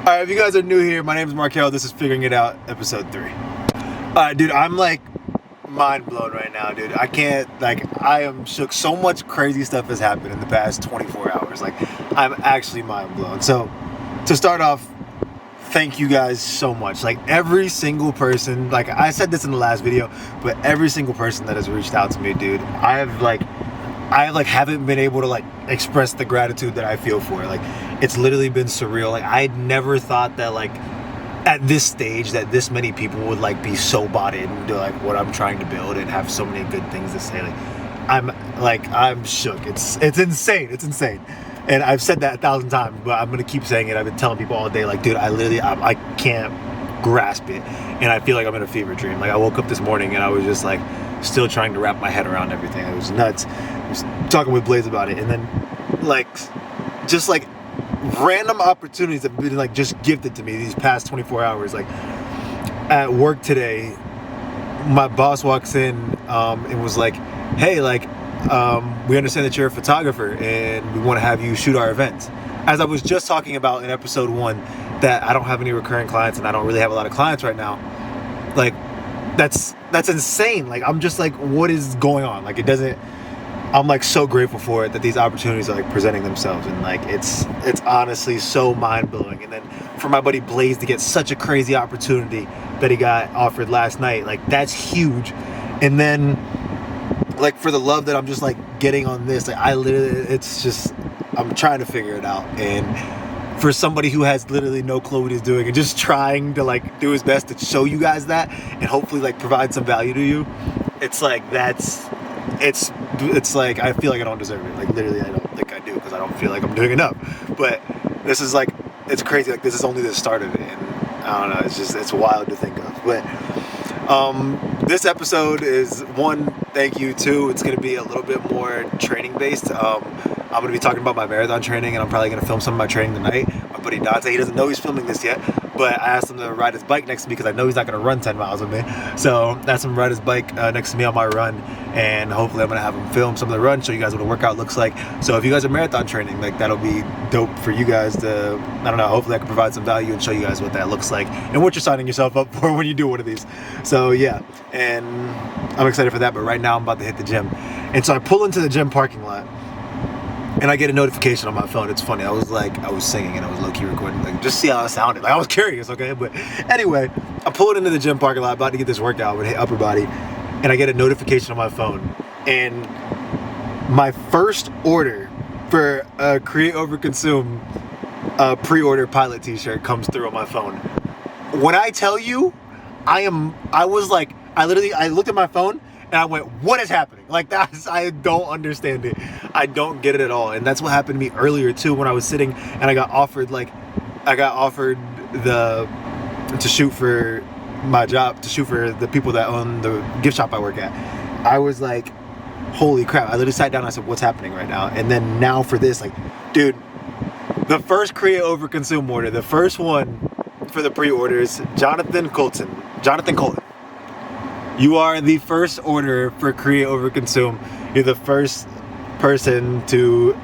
Alright, if you guys are new here, my name is Markel. This is Figuring It Out, episode 3. Alright, dude, I'm like mind blown right now, dude. I am shook. So much crazy stuff has happened in the past 24 hours. Like, I'm actually mind blown. So, to start off, thank you guys so much. Like, every single person, like I said this in the last video, but every single person that has reached out to me, dude, I haven't been able to like express the gratitude that I feel for. Like, it's literally been surreal. Like, I never thought that like at this stage that this many people would like be so bought into like what I'm trying to build and have so many good things to say. Like, I'm shook. It's insane. It's insane. And I've said that 1,000 times, but I'm gonna keep saying it. I've been telling people all day, like, dude, I can't grasp it, and I feel like I'm in a fever dream. Like, I woke up this morning and I was just like still trying to wrap my head around everything. It was nuts. I was talking with Blaze about it, and then like just like random opportunities have been like just gifted to me these past 24 hours. Like, at work today, my boss walks in and was like, hey, like, we understand that you're a photographer and we want to have you shoot our events. As I was just talking about in episode 1 that I don't have any recurring clients and I don't really have a lot of clients right now. Like, that's insane. Like, I'm just like, what is going on? Like, I'm like so grateful for it that these opportunities are like presenting themselves, and like it's honestly so mind-blowing. And then for my buddy Blaze to get such a crazy opportunity that he got offered last night, like, that's huge. And then like for the love that I'm just like getting on this, like, I'm trying to figure it out. And for somebody who has literally no clue what he's doing and just trying to like do his best to show you guys that and hopefully like provide some value to you, it's like it's like I feel like I don't deserve it. Like, literally I don't think I do, because I don't feel like I'm doing enough. But this is like, it's crazy. Like, this is only the start of it, and I don't know, it's wild to think of. But this episode is, 1, thank you. 2, it's going to be a little bit more training based. I'm going to be talking about my marathon training, and I'm probably going to film some of my training tonight. My buddy Dante, he doesn't know he's filming this yet, but I asked him to ride his bike next to me because I know he's not going to run 10 miles with me. So I asked him to ride his bike next to me on my run, and hopefully I'm going to have him film some of the run, show you guys what a workout looks like. So if you guys are marathon training, like, that'll be dope for you guys to, I don't know, hopefully I can provide some value and show you guys what that looks like and what you're signing yourself up for when you do one of these. So yeah, and I'm excited for that. But right now I'm about to hit the gym, and so I pull into the gym parking lot and I get a notification on my phone. It's funny, I was singing and I was low-key recording, like, just see how it sounded. Like, I was curious, okay? But anyway, I pull it into the gym parking lot, about to get this workout with upper body, and I get a notification on my phone, and my first order for a Create Over Consume pre-order pilot t-shirt comes through on my phone. When I tell you, I looked at my phone and I went, what is happening? Like, I don't understand it. I don't get it at all. And that's what happened to me earlier too, when I was sitting and I got offered to shoot for my job, to shoot for the people that own the gift shop I work at. I was like, holy crap. I literally sat down and I said, what's happening right now? And then now for this, like, dude, the first Create Over Consume order, the first one for the pre-orders, Jonathan Colton. You are the first order for Create Over Consume. You're the first person to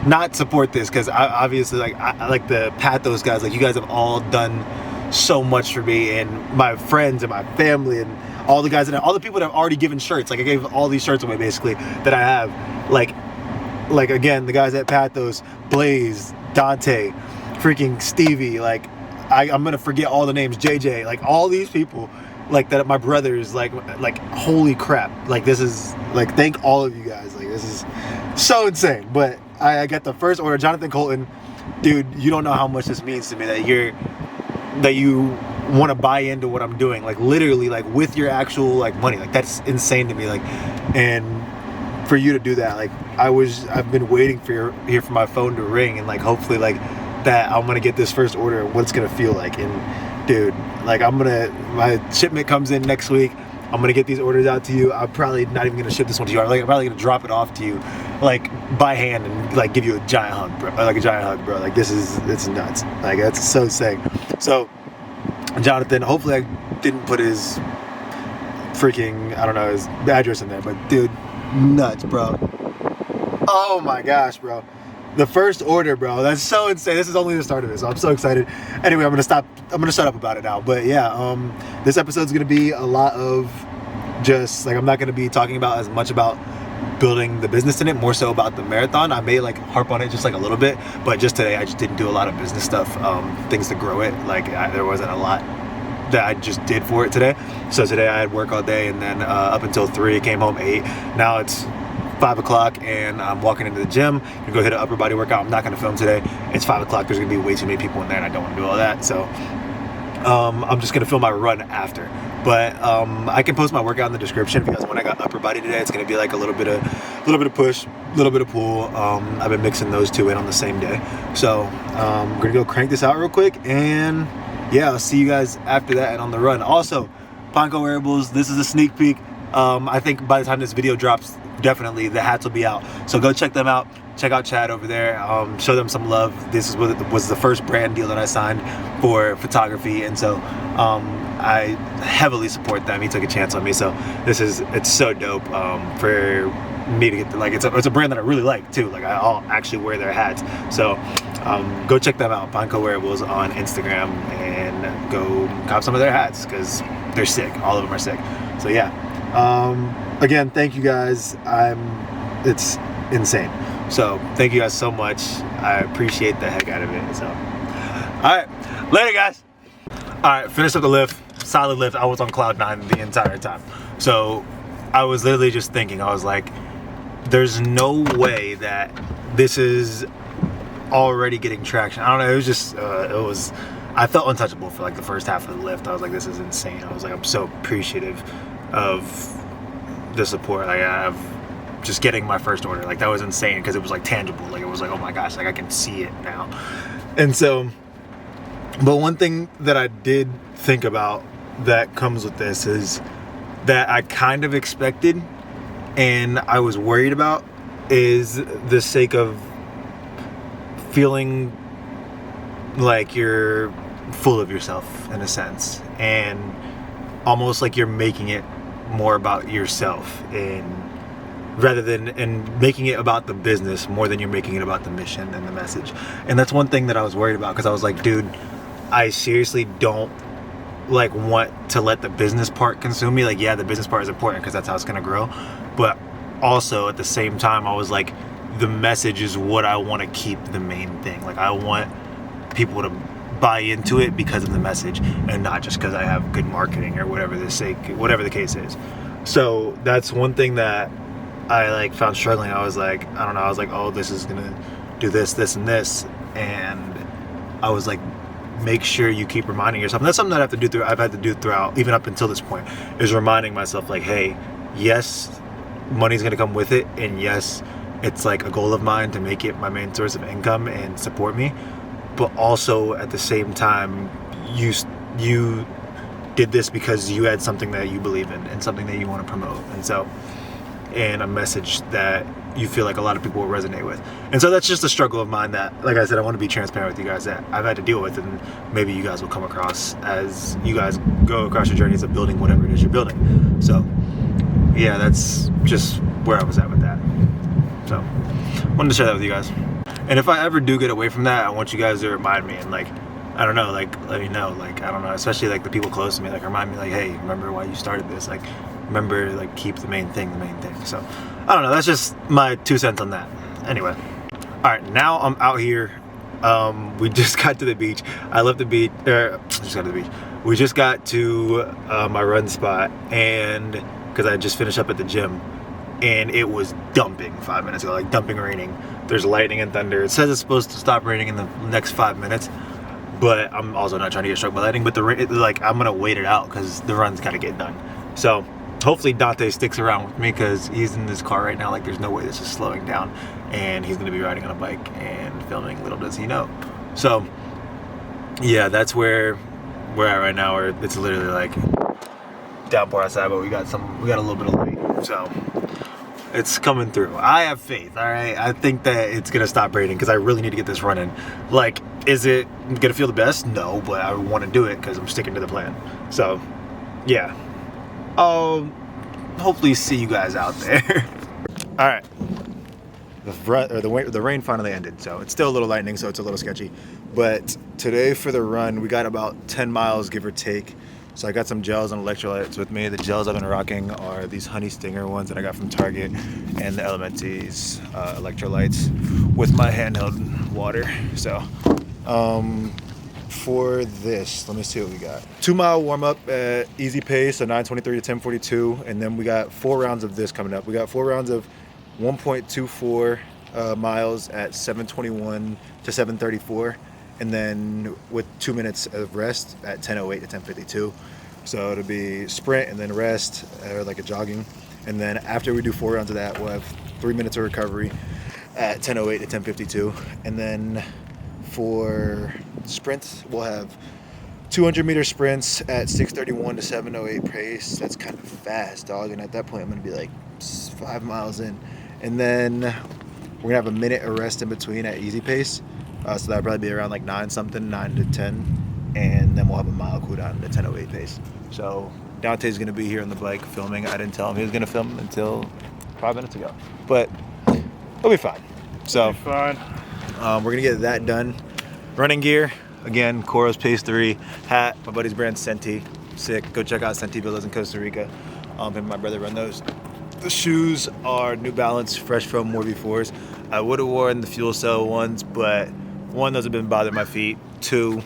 not support this, because obviously, like, I like the Pathos guys. Like, you guys have all done so much for me and my friends and my family and all the guys and all the people that have already given shirts. Like, I gave all these shirts away basically that I have. Like again, the guys at Pathos, Blaze, Dante, freaking Stevie. Like, I'm gonna forget all the names. JJ. Like, all these people. Like, that, my brothers, like holy crap. Like, this is, like, thank all of you guys. Like, this is so insane. But I got the first order. Jonathan Colton, dude, you don't know how much this means to me that you want to buy into what I'm doing, like, literally, like, with your actual, like, money. Like, that's insane to me. Like, and for you to do that, like, I've been waiting for my phone to ring, and like, hopefully, like, that I'm gonna get this first order and what it's gonna feel like. And dude, like, my shipment comes in next week. I'm gonna get these orders out to you. I'm probably not even gonna ship this one to you. I'm probably gonna drop it off to you, like, by hand, and like give you a giant hug, bro. Like, a giant hug, bro. Like, it's nuts. Like, that's so sick. So, Jonathan, hopefully I didn't put his freaking, I don't know, his address in there, but dude, nuts, bro. Oh my gosh, bro. The first order, bro. That's so insane. This is only the start of it, so I'm so excited. Anyway, I'm gonna shut up about it now. But yeah, this episode's gonna be a lot of just like, I'm not gonna be talking about as much about building the business in it, more so about the marathon. I may like harp on it just like a little bit, but just today I just didn't do a lot of business stuff, things to grow it. Like there wasn't a lot that I just did for it today. So today I had work all day, and then up until 3, came home 8. Now it's 5 o'clock and I'm walking into the gym to go hit an upper body workout. I'm not gonna film today. It's 5 o'clock. There's gonna be way too many people in there and I don't want to do all that. So I'm just gonna film my run after. But I can post my workout in the description because when I got upper body today, it's gonna be like a little bit of push, a little bit of pull. I've been mixing those two in on the same day. So I'm gonna go crank this out real quick, and yeah, I'll see you guys after that and on the run. Also, Panko Wearables, this is a sneak peek. I think by the time this video drops, definitely the hats will be out. So go check them out. Check out Chad over there. Show them some love. This was the first brand deal that I signed for photography, and so I heavily support them. He took a chance on me, so it's so dope for me to get it's a brand that I really like too. Like I'll actually wear their hats. So go check them out, Panko Wearables on Instagram, and go cop some of their hats because they're sick. All of them are sick. So yeah. Again, thank you guys. It's insane. So thank you guys so much. I appreciate the heck out of it. So, all right, later guys. All right, finished up the lift, solid lift. I was on cloud 9 the entire time. So I was literally just thinking, I was like, there's no way that this is already getting traction. I don't know, it was just, I felt untouchable for like the first half of the lift. I was like, this is insane. I was like, I'm so appreciative of the support. Like I've just getting my first order, like that was insane because it was like tangible. Like it was like, oh my gosh, like I can see it now. And so, but one thing that I did think about that comes with this is that I kind of expected and I was worried about is the sake of feeling like you're full of yourself in a sense, and almost like you're making it more about yourself and making it about the business more than you're making it about the mission and the message. And that's one thing that I was worried about, because I was like, dude, I seriously don't like want to let the business part consume me. Like, yeah, the business part is important because that's how it's gonna grow, but also at the same time I was like, the message is what I want to keep the main thing. Like I want people to buy into it because of the message and not just because I have good marketing or whatever the case is. So that's one thing that I like found struggling. I was like, I don't know, I was like, oh, this is gonna do this, this, and this, and I was like, make sure you keep reminding yourself. And that's something that I've had to do throughout, even up until this point, is reminding myself like, hey, yes, money's gonna come with it, and yes, it's like a goal of mine to make it my main source of income and support me, but also at the same time, you did this because you had something that you believe in and something that you want to promote, and a message that you feel like a lot of people will resonate with. And so that's just a struggle of mine that, like I said, I want to be transparent with you guys, that I've had to deal with, and maybe you guys will come across as you guys go across your journeys of building whatever it is you're building. So yeah, that's just where I was at with that. So wanted to share that with you guys. And if I ever do get away from that, I want you guys to remind me, and like, I don't know, like let me know, like I don't know, especially like the people close to me, like remind me like, hey, remember why you started this, like remember, like keep the main thing. So I don't know, that's just my 2 cents on that. Anyway, all right, now I'm out here. We just got to the beach. I left the beach, just got to the beach. We just got to my run spot, and because I just finished up at the gym, and it was dumping 5 minutes ago, like dumping raining. There's lightning and thunder. It says it's supposed to stop raining in the next 5 minutes, but I'm also not trying to get struck by lightning. But like I'm gonna wait it out because the run's gotta get done. So hopefully Dante sticks around with me, because he's in this car right now. Like there's no way this is slowing down, and he's gonna be riding on a bike and filming. Little does he know. So yeah, that's where we're at right now. Where it's literally like downpour outside, but we got a little bit of light, so it's coming through. I have faith. All right, I think that it's gonna stop raining because I really need to get this running. Like, is it gonna feel the best? No, but I want to do it because I'm sticking to the plan. So yeah, I'll hopefully see you guys out there. All right, the rain finally ended, so it's still a little lightning, so it's a little sketchy. But today for the run, we got about 10 miles, give or take. So I got some gels and electrolytes with me. The gels I've been rocking are these Honey Stinger ones that I got from Target, and the Elementi's electrolytes with my handheld water. So for this, let me see what we got. 2 mile warm up at easy pace, so 9:23 to 10:42, and then we got 4 rounds of this coming up. We got 4 rounds of 1.24 miles at 7:21 to 7:34, and then with 2 minutes of rest at 10:08 to 10:52. So it'll be sprint and then rest, or like a jogging, and then after we do 4 rounds of that, we'll have 3 minutes of recovery at 10:08 to 10:52, and then for sprints we'll have 200-meter sprints at 6:31 to 7:08 pace. That's kind of fast, dog, and at that point I'm gonna be like 5 miles in. And then we're gonna have a minute of rest in between at easy pace, so that'll probably be around like 9 to 10, and then we'll have a mile cool down at 10:08 pace. So Dante's gonna be here on the bike filming. I didn't tell him he was gonna film until 5 minutes ago, but it'll be fine. So it'll be fine. We're gonna get that done. Running gear, again, Coros Pace 3 hat, my buddy's brand Senti, sick. Go check out Senti Villas in Costa Rica. Him and my brother run those. The shoes are New Balance Fresh Foam More V4s. I would have worn the fuel cell ones, but one, those have been bothering my feet. Two,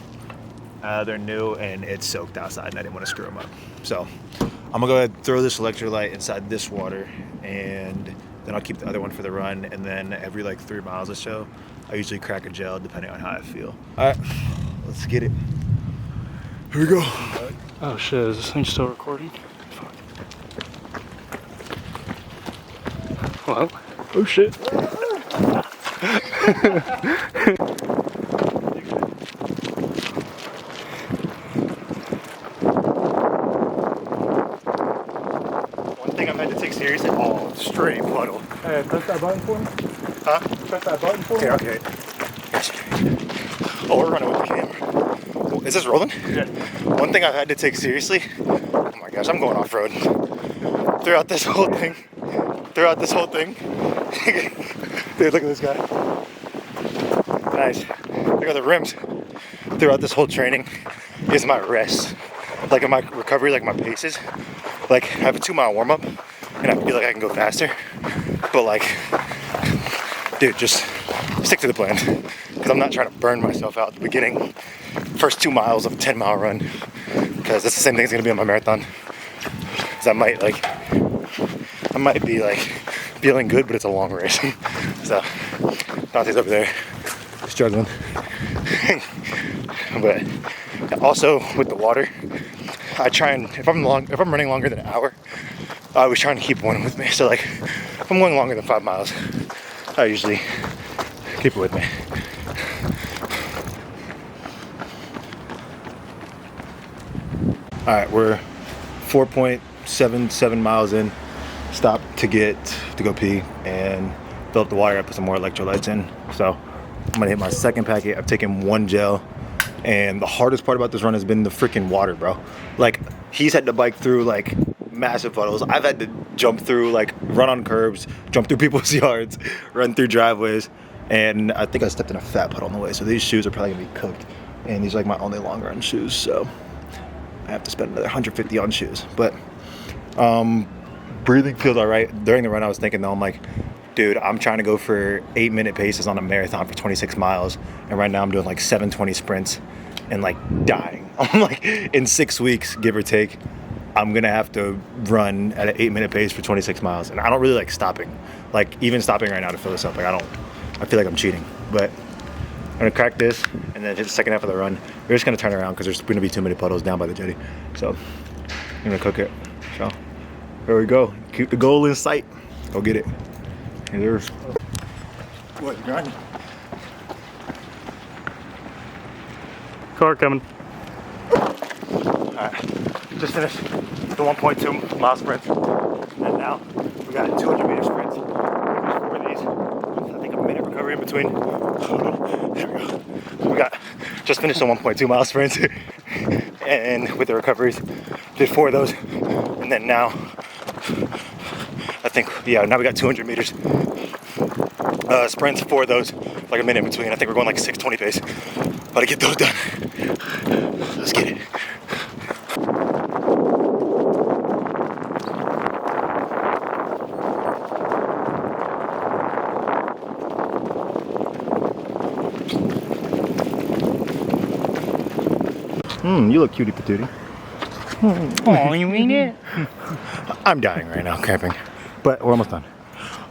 they're new and it's soaked outside and I didn't want to screw them up. So I'm gonna go ahead and throw this electrolyte inside this water, and then I'll keep the other one for the run, and then every like 3 miles or so, I usually crack a gel depending on how I feel. All right, let's get it. Here we go. Oh shit, is this thing still recording? Fuck. Hello? Oh shit. One thing I've had to take seriously, straight puddle. Hey, press that button for me? Huh? Press that button for me? Okay. Oh, we're running with the camera. Is this rolling? Yeah. One thing I've had to take seriously, oh my gosh, I'm going off-road. Throughout this whole thing. Dude, look at this guy. Nice. Look at the rims. Throughout this whole training is my rest. Like in my recovery, like my paces. Like I have a 2 mile warm up and I feel like I can go faster. But like, dude, just stick to the plan. Because I'm not trying to burn myself out at the beginning. First 2 miles of a 10 mile run. Because that's the same thing that's gonna be on my marathon. Because I might be like feeling good, but it's a long race. So Dante's over there struggling. But also with the water, I try and if I'm running longer than an hour, I always trying to keep one with me. So like if I'm going longer than 5 miles, I usually keep it with me. All right, we're 4.77 miles in. Stop to go pee and fill up the water. I put some more electrolytes in. So I'm gonna hit my second packet. I've taken 1 gel, and the hardest part about this run has been the freaking water, bro. Like he's had to bike through like massive puddles. I've had to jump through, like run on curbs, jump through people's yards, run through driveways, and I think I stepped in a fat puddle on the way. So these shoes are probably gonna be cooked, and these are like my only long run shoes. So I have to spend another $150 on shoes, but breathing feels all right. During the run, I was thinking though, I'm like, dude, I'm trying to go for 8-minute paces on a marathon for 26 miles. And right now I'm doing like 7:20 sprints and like dying. I'm like, in 6 weeks, give or take, I'm gonna have to run at an 8-minute pace for 26 miles. And I don't really like stopping. Like even stopping right now to fill this up, like I feel like I'm cheating. But I'm gonna crack this and then hit the second half of the run. We're just gonna turn around because there's gonna be too many puddles down by the jetty. So I'm gonna cook it. So there we go. Keep the goal in sight. Go get it. And there's what, you grinding? Car coming. Alright. Just finished the 1.2 mile sprint. And now we got a 200-meter sprint. There's 4 of these. I think a minute recovery in between. There we go. We got just finished the 1.2 mile sprint. And with the recoveries, did 4 of those. And then now I think, yeah, now we got 200 meters. sprints, 4 of those, like a minute in between. I think we're going like 6:20 pace. About to get those done. Let's get it. You look cutie patootie. Oh, you mean it? I'm dying right now, cramping. But we're almost done.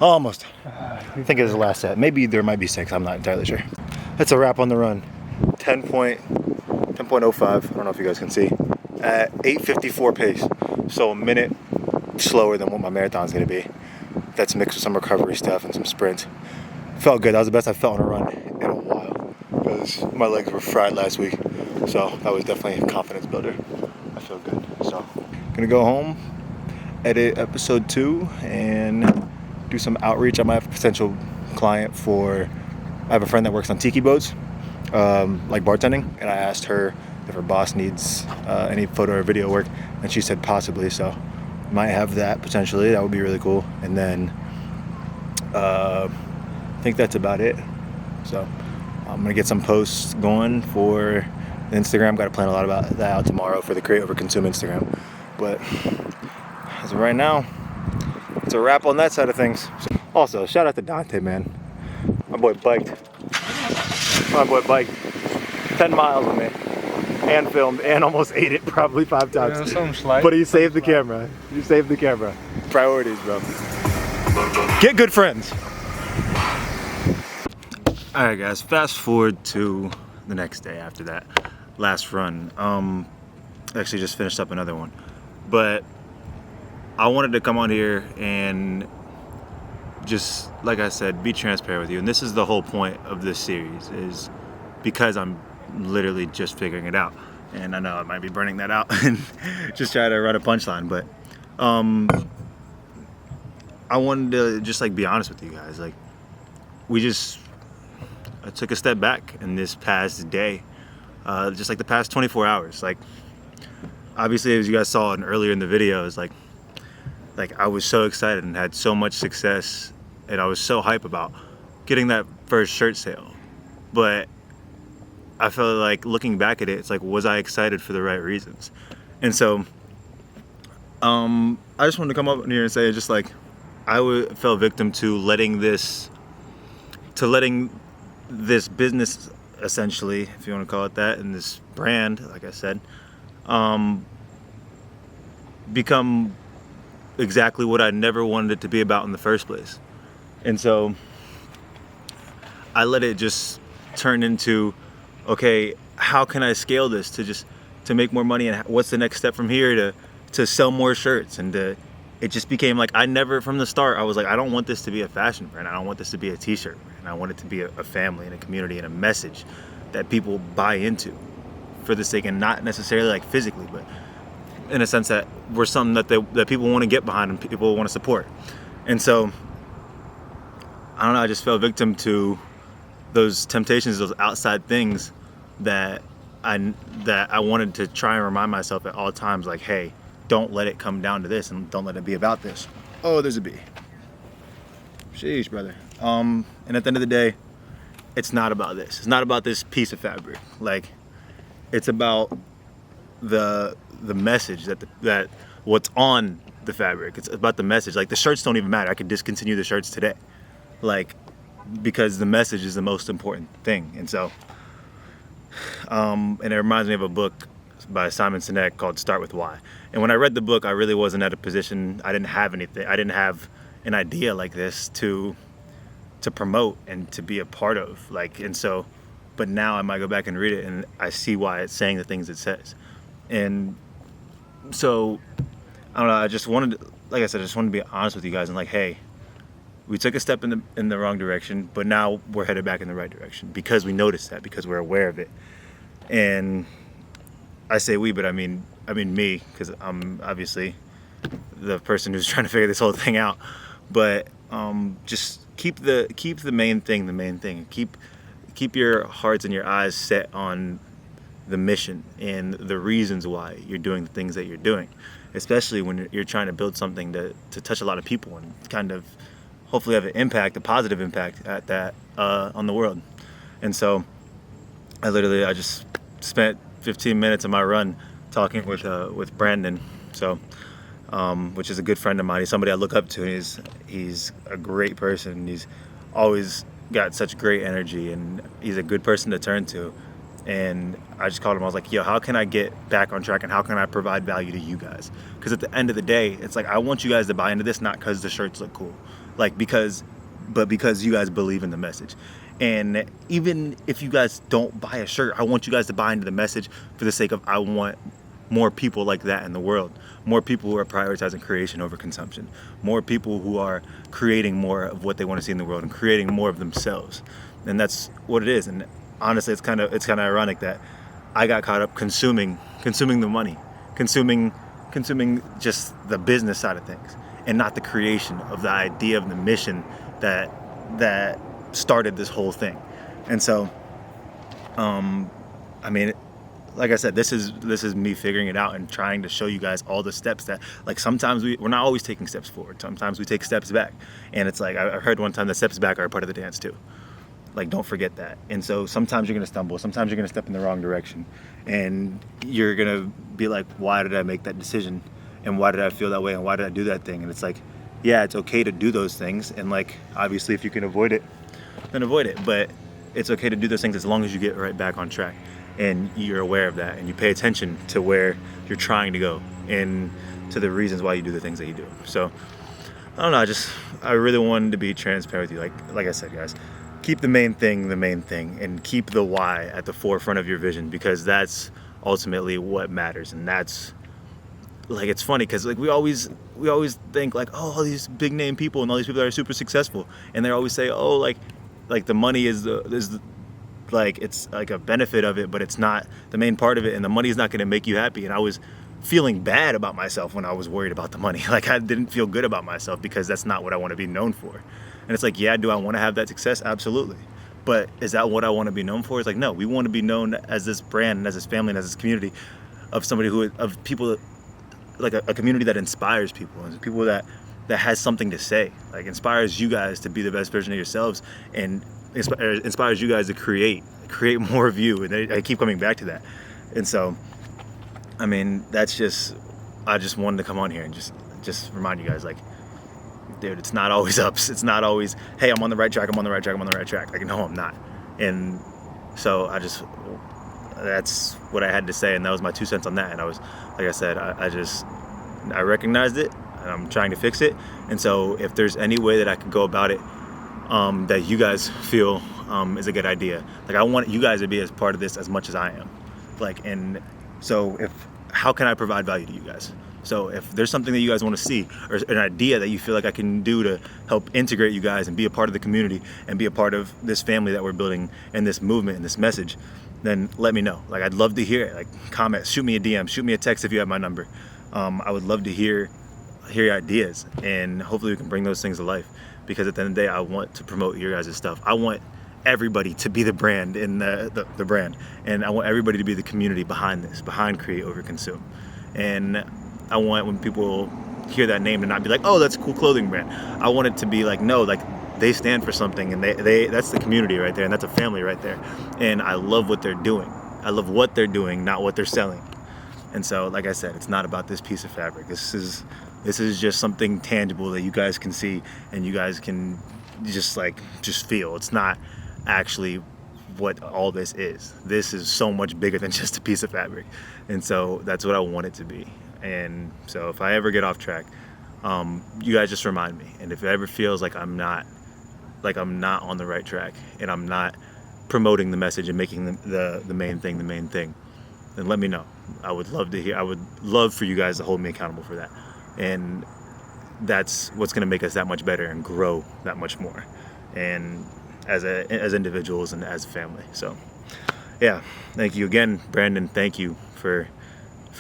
Almost. I think it's the last set. Maybe there might be 6. I'm not entirely sure. That's a wrap on the run. 10.05. I don't know if you guys can see. At 8:54 pace. So a minute slower than what my marathon's going to be. That's mixed with some recovery stuff and some sprints. Felt good. That was the best I felt on a run in a while. Because my legs were fried last week. So that was definitely a confidence builder. I feel good. So gonna go home, edit episode 2, and do some outreach. I might have a potential client I have a friend that works on tiki boats, like bartending, and I asked her if her boss needs any photo or video work, and she said possibly. So might have that potentially. That would be really cool. And then I think that's about it. So I'm gonna get some posts going for Instagram. Got to plan a lot about that out tomorrow for the Create Over Consume Instagram. But as of right now, it's a wrap on that side of things. Also, shout out to Dante, man. My boy biked 10 miles with me and filmed and almost ate it probably 5 times. But he saved the camera. He saved the camera. Priorities, bro. Get good friends. All right, guys. Fast forward to the next day after that last run. Actually just finished up another one, but I wanted to come on here and just, like I said, be transparent with you. And this is the whole point of this series, is because I'm literally just figuring it out. And I know I might be burning that out and just try to run a punchline, but I wanted to just like be honest with you guys. Like, I took a step back in this past day, just like the past 24 hours. Like, obviously, as you guys saw earlier in the videos, like I was so excited and had so much success, and I was so hype about getting that first shirt sale. But I felt like, looking back at it, it's like, was I excited for the right reasons? And so I just wanted to come up here and say, just like, fell victim to letting this business, essentially, if you want to call it that, and this brand, like I said, become exactly what I never wanted it to be about in the first place. And so I let it just turn into, okay, how can I scale this to make more money, and what's the next step from here to sell more shirts? And it just became like, from the start, I was like, I don't want this to be a fashion brand. I don't want this to be a t-shirt brand. I want it to be a family and a community and a message that people buy into for the sake, and not necessarily like physically, but in a sense that we're something that people want to get behind and people want to support. And so, I don't know, I just fell victim to those temptations, those outside things that I wanted to try and remind myself at all times, like, hey, don't let it come down to this, and don't let it be about this. Oh, there's a bee. Sheesh, brother. And at the end of the day, it's not about this. It's not about this piece of fabric. Like, it's about the message that what's on the fabric. It's about the message. Like, the shirts don't even matter. I could discontinue the shirts today, like, because the message is the most important thing. And so, and it reminds me of a book by Simon Sinek called Start With Why. And when I read the book, I really wasn't at a position. I didn't have anything. I didn't have an idea like this to promote and to be a part of. Like, and so, but now I might go back and read it, and I see why it's saying the things it says. And so, I don't know, I just wanted to, like I said, I just wanted to be honest with you guys and like, hey, we took a step in the wrong direction, but now we're headed back in the right direction because we noticed that, because we're aware of it. And I say we, but I mean me, because I'm obviously the person who's trying to figure this whole thing out. But just keep the main thing the main thing. Keep your hearts and your eyes set on the mission and the reasons why you're doing the things that you're doing, especially when you're trying to build something to touch a lot of people and kind of hopefully have an impact, a positive impact at that on the world. And so I just spent 15 minutes of my run talking with Brandon, so which is a good friend of mine. He's somebody I look up to. He's a great person. He's always got such great energy, and he's a good person to turn to. And I just called him. I was like, yo, how can I get back on track, and how can I provide value to you guys? Because at the end of the day, it's like, I want you guys to buy into this, not because the shirts look cool, but because you guys believe in the message. And even if you guys don't buy a shirt, I want you guys to buy into the message for the sake of, I want more people like that in the world. More people who are prioritizing creation over consumption. More people who are creating more of what they want to see in the world and creating more of themselves. And that's what it is. And honestly, it's kind of ironic that I got caught up consuming the money, consuming just the business side of things, and not the creation of the idea of the mission that started this whole thing. And so, I mean, like I said, this is me figuring it out and trying to show you guys all the steps that, like, sometimes we're not always taking steps forward. Sometimes we take steps back. And it's like, I heard one time that steps back are a part of the dance too. Like, don't forget that. And so sometimes you're going to stumble. Sometimes you're going to step in the wrong direction. And you're going to be like, why did I make that decision? And why did I feel that way? And why did I do that thing? And it's like, yeah, it's okay to do those things. And, like, obviously if you can avoid it, then avoid it. But it's okay to do those things as long as you get right back on track. And you're aware of that, and you pay attention to where you're trying to go and to the reasons why you do the things that you do. So I don't know, I really wanted to be transparent with you. Like I said, guys, keep the main thing, and keep the why at the forefront of your vision, because that's ultimately what matters. And that's, like, it's funny because, like, we always think, like, oh, all these big name people and all these people that are super successful, and they always say, oh, like the money is like, it's like a benefit of it, but it's not the main part of it, and the money is not going to make you happy. And I was feeling bad about myself when I was worried about the money. Like, I didn't feel good about myself because that's not what I want to be known for. And it's like, yeah, do I want to have that success? Absolutely. But is that what I want to be known for? It's like, no, we want to be known as this brand and as this family and as this community of people, like a community that inspires people, and people that has something to say, like, inspires you guys to be the best version of yourselves, and inspires you guys to create more of you. And I keep coming back to that. And so, I mean, I just wanted to come on here and just remind you guys, like, dude, it's not always ups. It's not always, hey, I'm on the right track. Like, no, I'm not. And so that's what I had to say. And that was my 2 cents on that. And I was, like I said, I recognized it, and I'm trying to fix it. And so if there's any way that I could go about it, that you guys feel is a good idea. Like, I want you guys to be as part of this as much as I am. Like, and so how can I provide value to you guys? So if there's something that you guys want to see, or an idea that you feel like I can do to help integrate you guys and be a part of the community and be a part of this family that we're building and this movement and this message, then let me know. Like, I'd love to hear it. Like, comment, shoot me a DM, shoot me a text if you have my number. I would love to hear your ideas, and hopefully we can bring those things to life. Because at the end of the day, I want to promote your guys' stuff. I want everybody to be the brand in the brand. And I want everybody to be the community behind this, behind Create Over Consume. And I want, when people hear that name, to not be like, oh, that's a cool clothing brand. I want it to be like, no, like, they stand for something, and they that's the community right there, and that's a family right there. And I love what they're doing. I love what they're doing, not what they're selling. And so, like I said, it's not about this piece of fabric. This is just something tangible that you guys can see, and you guys can just feel. It's not actually what all this is. This is so much bigger than just a piece of fabric. And so that's what I want it to be. And so if I ever get off track, you guys just remind me. And if it ever feels like I'm not on the right track, and I'm not promoting the message and making the main thing, then let me know. I would love to hear. I would love for you guys to hold me accountable for that. And that's what's going to make us that much better and grow that much more, and as individuals and as a family. So yeah, thank you again, Brandon. Thank you for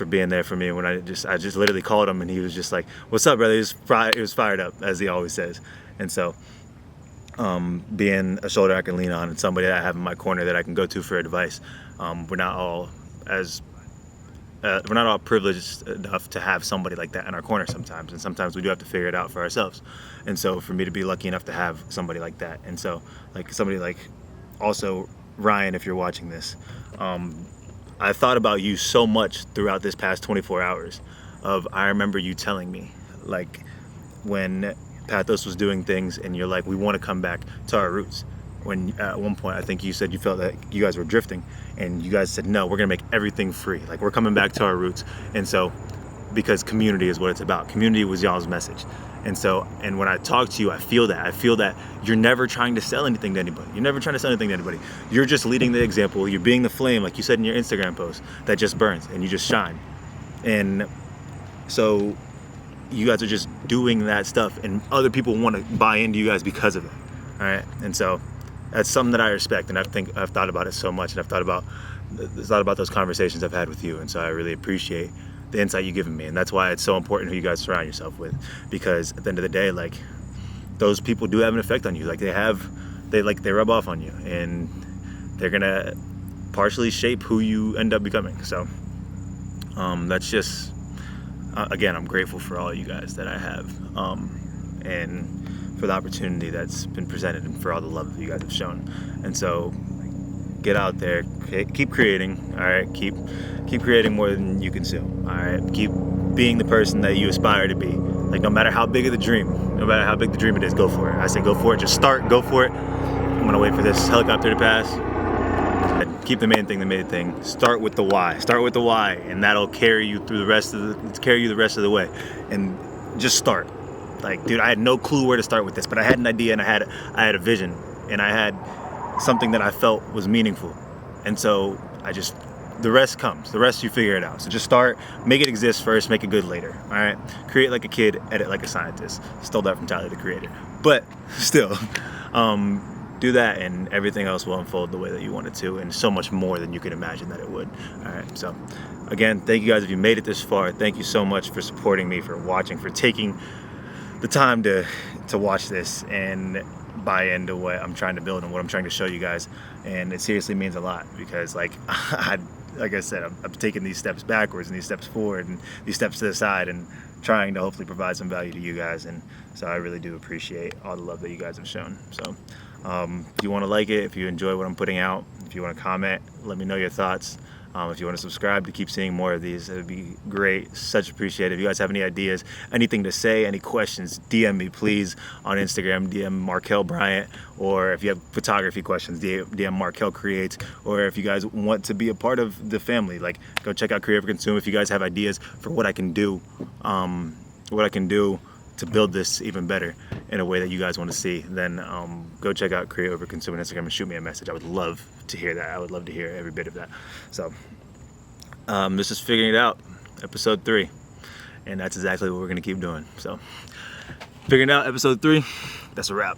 being there for me when I just literally called him, and he was just like, what's up, brother? He was fired up, as he always says. And so being a shoulder I can lean on, and somebody that I have in my corner that I can go to for advice. We're not all as privileged enough to have somebody like that in our corner sometimes, and sometimes we do have to figure it out for ourselves. And so for me to be lucky enough to have somebody like that, and so like somebody like also Ryan, if you're watching this, I thought about you so much throughout this past 24 hours. I remember you telling me, like, when Pathos was doing things, and you're like, we want to come back to our roots. When at one point I think you said you felt that you guys were drifting, and you guys said, no, we're gonna make everything free. Like, we're coming back to our roots. And so, because community is what it's about. Community was y'all's message. And so, and when I talk to you, I feel that you're never trying to sell anything to anybody. You're never trying to sell anything to anybody. You're just leading the example. You're being the flame, like you said in your Instagram post, that just burns and you just shine. And so you guys are just doing that stuff, and other people want to buy into you guys because of it. All right. And so that's something that I respect, and I've thought about it so much, and I've thought about those conversations I've had with you. And so I really appreciate the insight you've given me, and that's why it's so important who you guys surround yourself with, because at the end of the day, like, those people do have an effect on you. Like, they rub off on you, and they're gonna partially shape who you end up becoming. So that's just again, I'm grateful for all you guys that I have, and for the opportunity that's been presented, and for all the love that you guys have shown. And so get out there, keep creating, all right? Keep creating more than you consume, all right? Keep being the person that you aspire to be. Like, no matter how big the dream it is, go for it. I say go for it, just start, go for it. I'm gonna wait for this helicopter to pass. Keep the main thing. Start with the why, and that'll carry you through the rest of the way. And just start. Like, dude, I had no clue where to start with this, but I had an idea, and I had a vision, and I had something that I felt was meaningful. And so the rest comes. The rest, you figure it out. So just start, make it exist first, make it good later. All right? Create like a kid, edit like a scientist. Stole that from Tyler, the Creator. But still, do that, and everything else will unfold the way that you want it to, and so much more than you could imagine that it would. All right. So again, thank you guys if you made it this far. Thank you so much for supporting me, for watching, for taking the time to watch this and buy into what I'm trying to build and what I'm trying to show you guys. And it seriously means a lot, because like I said, I'm taking these steps backwards and these steps forward and these steps to the side, and trying to hopefully provide some value to you guys. And so I really do appreciate all the love that you guys have shown. So if you want to like it, if you enjoy what I'm putting out, if you want to comment, let me know your thoughts. If you want to subscribe to keep seeing more of these, it would be great. Such appreciated. If you guys have any ideas, anything to say, any questions, DM me, please, on Instagram, DM Markel Bryant. Or if you have photography questions, DM Markel Creates. Or if you guys want to be a part of the family, like, go check out Create Over Consume. If you guys have ideas for what I can do, to build this even better in a way that you guys want to see, then go check out Create Over Consume on Instagram and shoot me a message. I would love to hear that. I would love to hear every bit of that. So this is Figuring It Out, episode 3, and that's exactly what we're going to keep doing. So Figuring It Out, episode 3, that's a wrap.